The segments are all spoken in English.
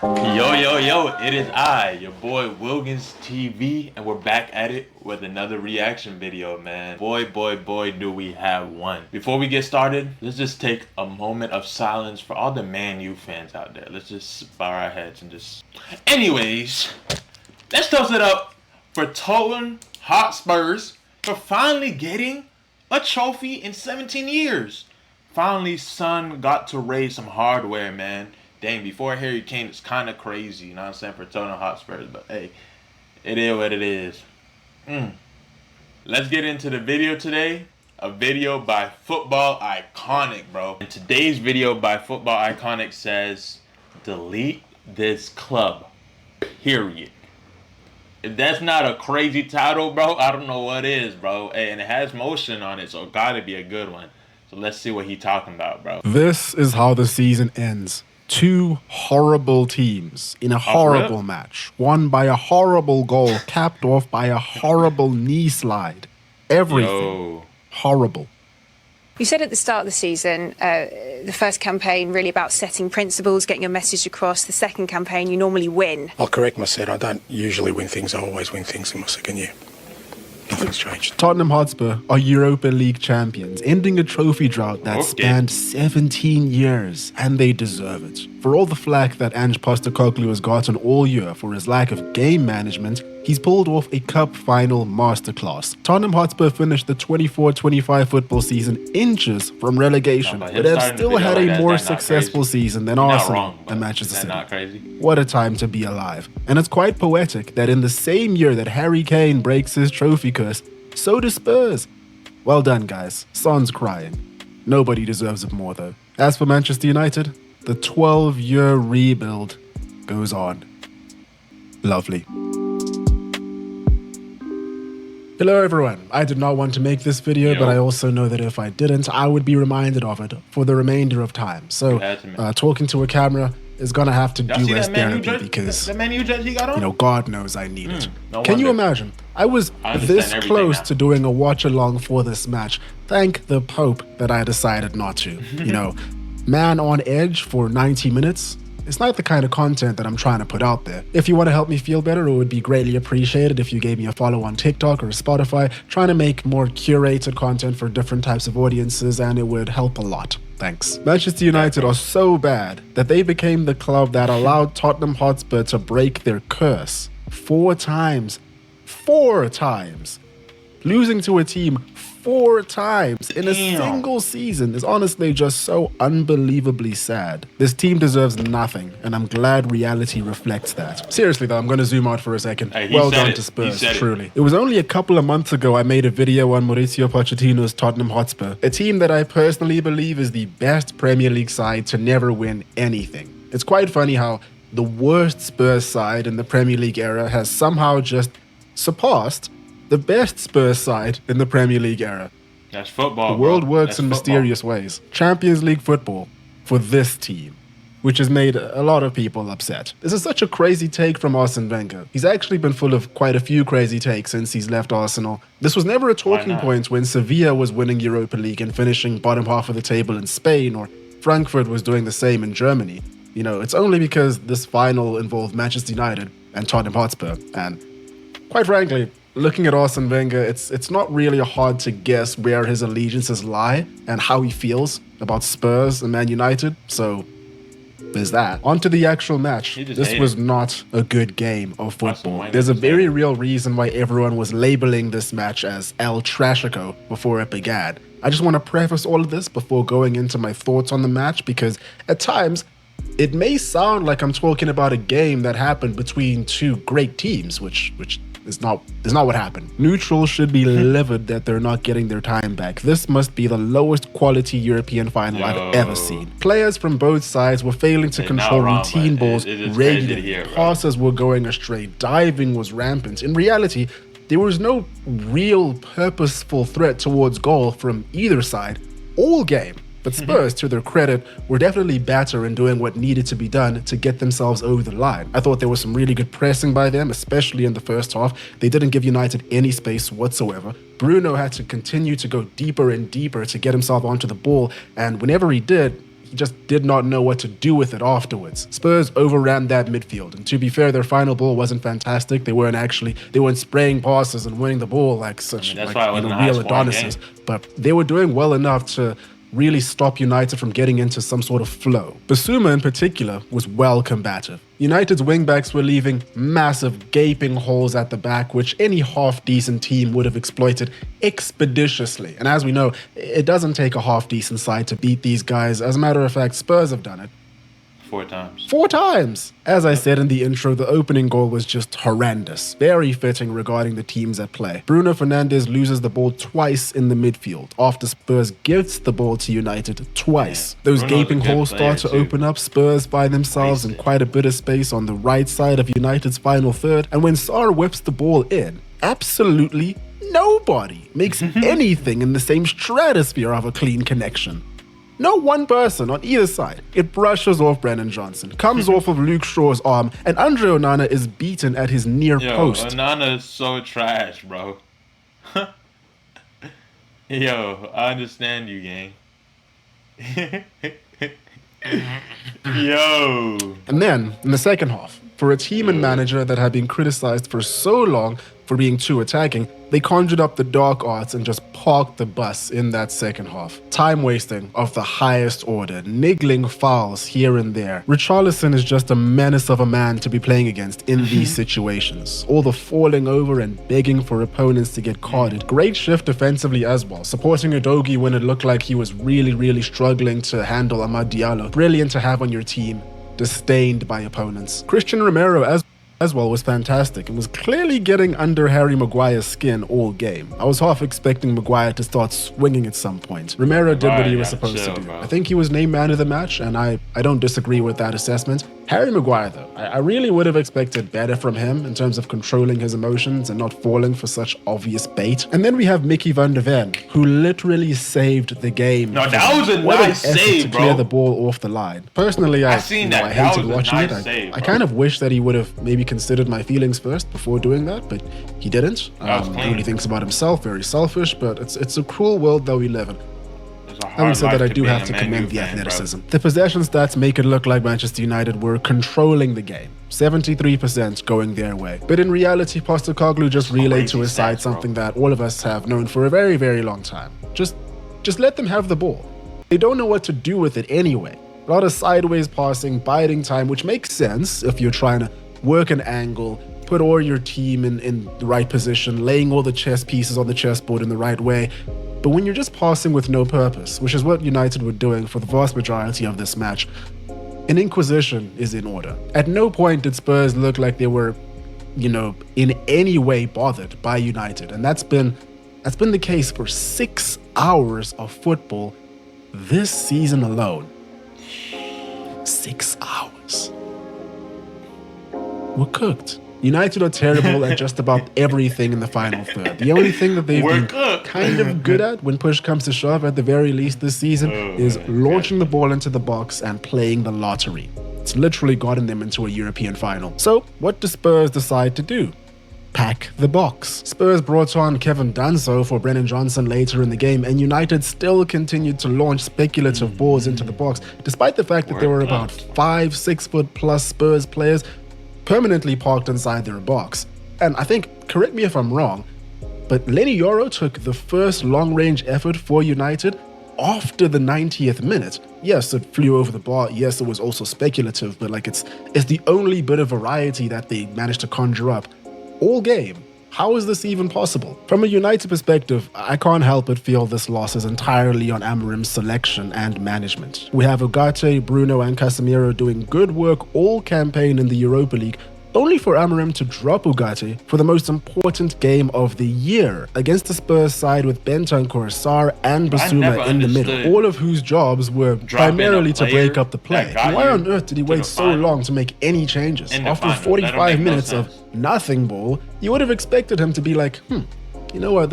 Yo, it is I, your boy WilgansTV, and we're back at it with another reaction video, man. Boy, do we have one. Before we get started, let's just take a moment of silence for all the Man U fans out there. Let's just bow our heads and just... Anyways, let's toast it up for Tottenham Hotspurs for finally getting a trophy in 17 years. Finally, Son got to raise some hardware, man. Dang, before Harry Kane, it's kind of crazy, you know what I'm saying, for Tottenham Hotspurs. But, hey, it is what it is. Let's get into the video today. A video by Football Iconic, bro. And today's video by Football Iconic says, delete this club, period. If that's not a crazy title, bro, I don't know what is, bro. Hey, and it has motion on it, so it gotta be a good one. So let's see what he's talking about, bro. This is how the season ends. Two horrible teams in a horrible match, won by a horrible goal, capped off by a horrible knee slide. Everything horrible. You said at the start of the season, the first campaign really about setting principles, getting your message across. The second campaign, you normally win. I'll correct myself. I don't usually win things. I always win things in my second year. Nothing's changed. Tottenham Hotspur are Europa League champions, ending a trophy drought that spanned 17 years, and they deserve it. For all the flack that Ange Postecoglou has gotten all year for his lack of game management, he's pulled off a cup final masterclass. Tottenham Hotspur finished the 24-25 football season inches from relegation, but have still had a more successful season than Arsenal and Manchester City. What a time to be alive. And it's quite poetic that in the same year that Harry Kane breaks his trophy curse, so does Spurs. Well done, guys. Son's crying. Nobody deserves it more, though. As for Manchester United, the 12-year rebuild goes on. Lovely. Hello everyone, I did not want to make this video, but I also know that if I didn't, I would be reminded of it for the remainder of time. So, talking to a camera is gonna have to do as therapy because, you know, God knows I need it. Can you imagine? I was this close to doing a watch-along for this match. Thank the Pope that I decided not to. You know, man on edge for 90 minutes. It's not the kind of content that I'm trying to put out there. If you want to help me feel better, it would be greatly appreciated if you gave me a follow on TikTok or Spotify, trying to make more curated content for different types of audiences, and it would help a lot. Thanks. Manchester United are so bad that they became the club that allowed Tottenham Hotspur to break their curse 4 times. 4 times. Losing to a team 4 times in a single season is honestly just so unbelievably sad. This team deserves nothing, and I'm glad reality reflects that. Seriously though, I'm going to zoom out for a second. Well done to Spurs, truly. It was only a couple of months ago I made a video on Mauricio Pochettino's Tottenham Hotspur, a team that I personally believe is the best Premier League side to never win anything. It's quite funny how the worst Spurs side in the Premier League era has somehow just surpassed the best Spurs side in the Premier League era. That's football. The world works in mysterious ways. Champions League football for this team, which has made a lot of people upset. This is such a crazy take from Arsene Wenger. He's actually been full of quite a few crazy takes since he's left Arsenal. This was never a talking point when Sevilla was winning Europa League and finishing bottom half of the table in Spain, or Frankfurt was doing the same in Germany. You know, it's only because this final involved Manchester United and Tottenham Hotspur, and quite frankly, looking at Arsene Wenger, it's not really hard to guess where his allegiances lie and how he feels about Spurs and Man United, so there's that. On to the actual match. This was not a good game of football. There's a very real reason why everyone was labeling this match as El Trashico before it began. I just want to preface all of this before going into my thoughts on the match, because at times, it may sound like I'm talking about a game that happened between two great teams, which is not what happened. Neutrals should be livid that they're not getting their time back. This must be the lowest quality European final I've ever seen. Players from both sides were failing to control routine balls regularly. Passes were going astray. Diving was rampant. In reality, there was no real purposeful threat towards goal from either side all game. But Spurs, to their credit, were definitely better in doing what needed to be done to get themselves over the line. I thought there was some really good pressing by them, especially in the first half. They didn't give United any space whatsoever. Bruno had to continue to go deeper and deeper to get himself onto the ball, and whenever he did, just did not know what to do with it afterwards. Spurs overran that midfield, and to be fair, their final ball wasn't fantastic. They weren't spraying passes and winning the ball like such that's like, why it wasn't a real high-scoring Adonises, game. but they were doing well enough to really stop United from getting into some sort of flow. Basuma in particular was well combative. United's wingbacks were leaving massive gaping holes at the back, which any half-decent team would have exploited expeditiously. And as we know, it doesn't take a half-decent side to beat these guys. As a matter of fact, Spurs have done it. 4 times. 4 times! As I said in the intro, the opening goal was just horrendous. Very fitting regarding the teams at play. Bruno Fernandes loses the ball twice in the midfield after Spurs gives the ball to United twice. Those Bruno's a gaping good holes player start to too. open up. Spurs find themselves in quite a bit of space on the right side of United's final third, and when Sarr whips the ball in, absolutely nobody makes anything in the same stratosphere of a clean connection. No one person on either side. It brushes off Brennan Johnson, comes off of Luke Shaw's arm, and Andre Onana is beaten at his near post. Onana is so trash, bro. Yo, I understand you, gang. Yo. And then, in the second half, for a team and manager that had been criticized for so long for being too attacking, they conjured up the dark arts and just parked the bus in that second half. Time wasting of the highest order, niggling fouls here and there. Richarlison is just a menace of a man to be playing against in these situations. All the falling over and begging for opponents to get carded. Great shift defensively as well, supporting Udogie when it looked like he was really struggling to handle Amad Diallo. Brilliant to have on your team, disdained by opponents. Christian Romero as well was fantastic and was clearly getting under Harry Maguire's skin all game. I was half expecting Maguire to start swinging at some point. Romero did what he was supposed to do. I think he was named man of the match, and I don't disagree with that assessment. Harry Maguire, though, I really would have expected better from him in terms of controlling his emotions and not falling for such obvious bait. And then we have Mickey van der Ven, who literally saved the game. No, that was a What an nice effort save, to bro. clear the ball off the line. Personally, I hated watching it. I kind of wish that he would have maybe considered my feelings first before doing that, but he didn't. He only thinks about himself, very selfish, but it's a cruel world that we live in. Having said that, I do have to commend the athleticism. The possession stats make it look like Manchester United were controlling the game, 73% going their way. But in reality, Postecoglou just relayed to his side something that all of us have known for a very long time. Just let them have the ball. They don't know what to do with it anyway. A lot of sideways passing, biding time, which makes sense if you're trying to work an angle, put all your team in the right position, laying all the chess pieces on the chessboard in the right way. But when you're just passing with no purpose, which is what United were doing for the vast majority of this match, an inquisition is in order. At no point did Spurs look like they were, in any way bothered by United. And that's been the case for 6 hours of football this season alone. 6 hours. We're cooked. United are terrible at just about everything in the final third. The only thing that they've been kind of good at when push comes to shove, at the very least this season, is launching the ball into the box and playing the lottery. It's literally gotten them into a European final. So what do Spurs decide to do? Pack the box. Spurs brought on Kevin Danso for Brennan Johnson later in the game, and United still continued to launch speculative balls into the box, despite the fact that there were about 5-6 foot plus Spurs players permanently parked inside their box. And I think, correct me if I'm wrong, but Lenny Yoro took the first long-range effort for United after the 90th minute. Yes, it flew over the bar. Yes, it was also speculative, but it's the only bit of variety that they managed to conjure up all game. How is this even possible? From a United perspective, I can't help but feel this loss is entirely on Amorim's selection and management. We have Ugarte, Bruno and Casemiro doing good work all campaign in the Europa League, only for Amorim to drop Ugarte for the most important game of the year against the Spurs side with Bentancur, Sarr and Basuma in the middle, all of whose jobs were primarily to break up the play. Why on earth did he wait so long to make any changes? After 45 minutes of nothing ball, you would have expected him to be like, you know what,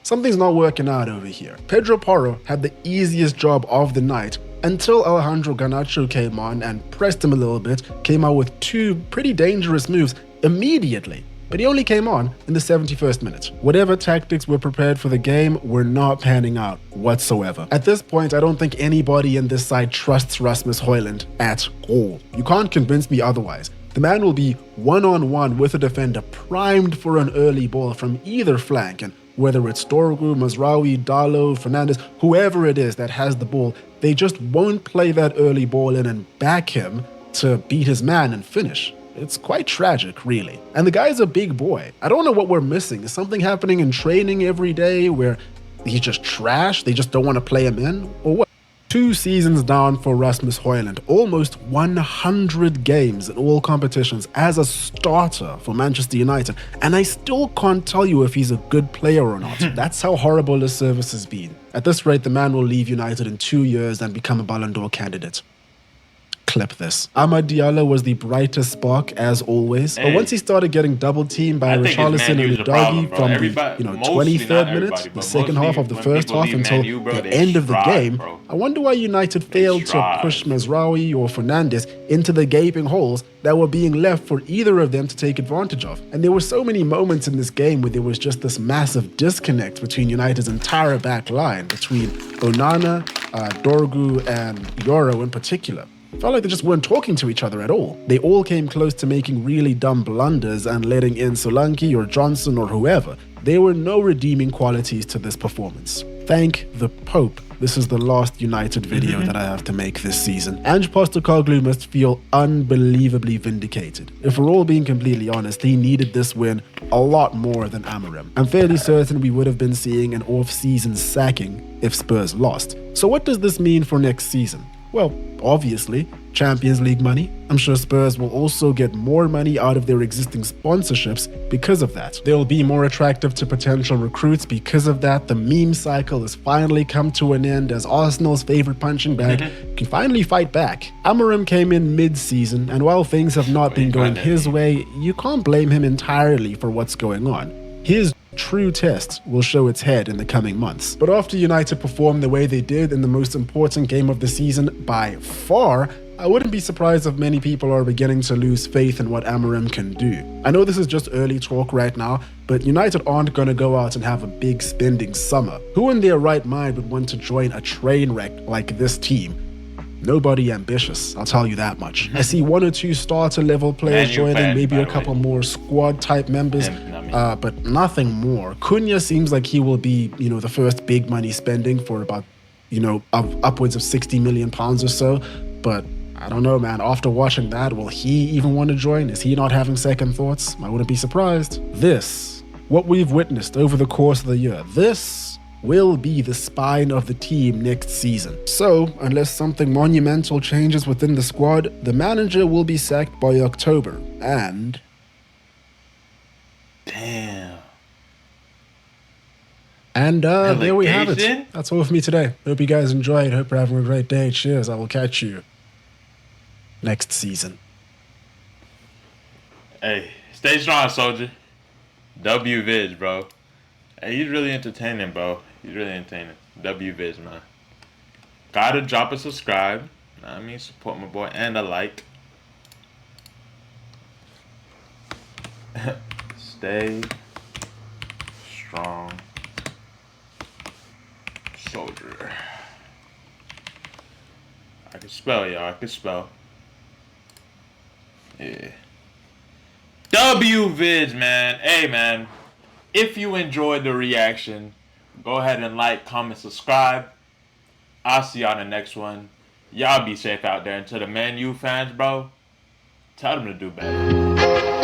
something's not working out over here. Pedro Porro had the easiest job of the night until Alejandro Garnacho came on and pressed him a little bit, came out with 2 pretty dangerous moves immediately. but he only came on in the 71st minute. Whatever tactics were prepared for the game were not panning out whatsoever. At this point, I don't think anybody in this side trusts Rasmus Højlund at all. You can't convince me otherwise. The man will be one-on-one with a defender primed for an early ball from either flank, and whether it's Dorgu, Mazraoui, Darlow, Fernandes, whoever it is that has the ball, they just won't play that early ball in and back him to beat his man and finish. It's quite tragic, really. And the guy's a big boy. I don't know what we're missing. Is something happening in training every day where he's just trash? They just don't want to play him in? Or what? 2 seasons down for Rasmus Højlund, almost 100 games in all competitions as a starter for Manchester United, and I still can't tell you if he's a good player or not. That's how horrible his service has been. At this rate, the man will leave United in 2 years and become a Ballon d'Or candidate. Clip this. Amad Diallo was the brightest spark as always, but once he started getting double teamed by Richarlison and Udogie from the 23rd minute, the second half of the first half until the end of the game, I wonder why United failed to push Mazraoui or Fernandes into the gaping holes that were being left for either of them to take advantage of. And there were so many moments in this game where there was just this massive disconnect between United's entire back line, between Onana, Dorgu and Yoro in particular. It felt like they just weren't talking to each other at all. They all came close to making really dumb blunders and letting in Solanke or Johnson or whoever. There were no redeeming qualities to this performance. Thank the Pope. This is the last United video that I have to make this season. Ange Postecoglou must feel unbelievably vindicated. If we're all being completely honest, he needed this win a lot more than Amorim. I'm fairly certain we would have been seeing an off-season sacking if Spurs lost. So what does this mean for next season? Well, obviously, Champions League money. I'm sure Spurs will also get more money out of their existing sponsorships because of that. They'll be more attractive to potential recruits because of that. The meme cycle has finally come to an end as Arsenal's favorite punching bag can finally fight back. Amorim came in mid-season, and while things have not been going his way, you can't blame him entirely for what's going on. His true test will show its head in the coming months. But after United performed the way they did in the most important game of the season by far, I wouldn't be surprised if many people are beginning to lose faith in what Amorim can do. I know this is just early talk right now, but United aren't going to go out and have a big spending summer. Who in their right mind would want to join a train wreck like this team? Nobody ambitious, I'll tell you that much. I see 1 or 2 starter level players joining, maybe a couple more squad type members, but nothing more. Cunha seems like he will be, the first big money spending for about, upwards of £60 million or so. But I don't know, man. After watching that, will he even want to join? Is he not having second thoughts? I wouldn't be surprised. What we've witnessed over the course of the year, this will be the spine of the team next season. So, unless something monumental changes within the squad, the manager will be sacked by October, and... Damn. And there we have it. That's all for me today. Hope you guys enjoyed. Hope you're having a great day. Cheers. I will catch you next season. Hey, stay strong, soldier. W Viz, bro. Hey, he's really entertaining, bro. He's really entertaining. W Viz, man. Gotta drop a subscribe. Support my boy and a like. Stay strong, soldier. I can spell, y'all. I can spell. Yeah. W Viz, man. Hey, man. If you enjoyed the reaction, go ahead and like, comment, subscribe. I'll see y'all in the next one. Y'all be safe out there. And to the Man U fans, bro, tell them to do better.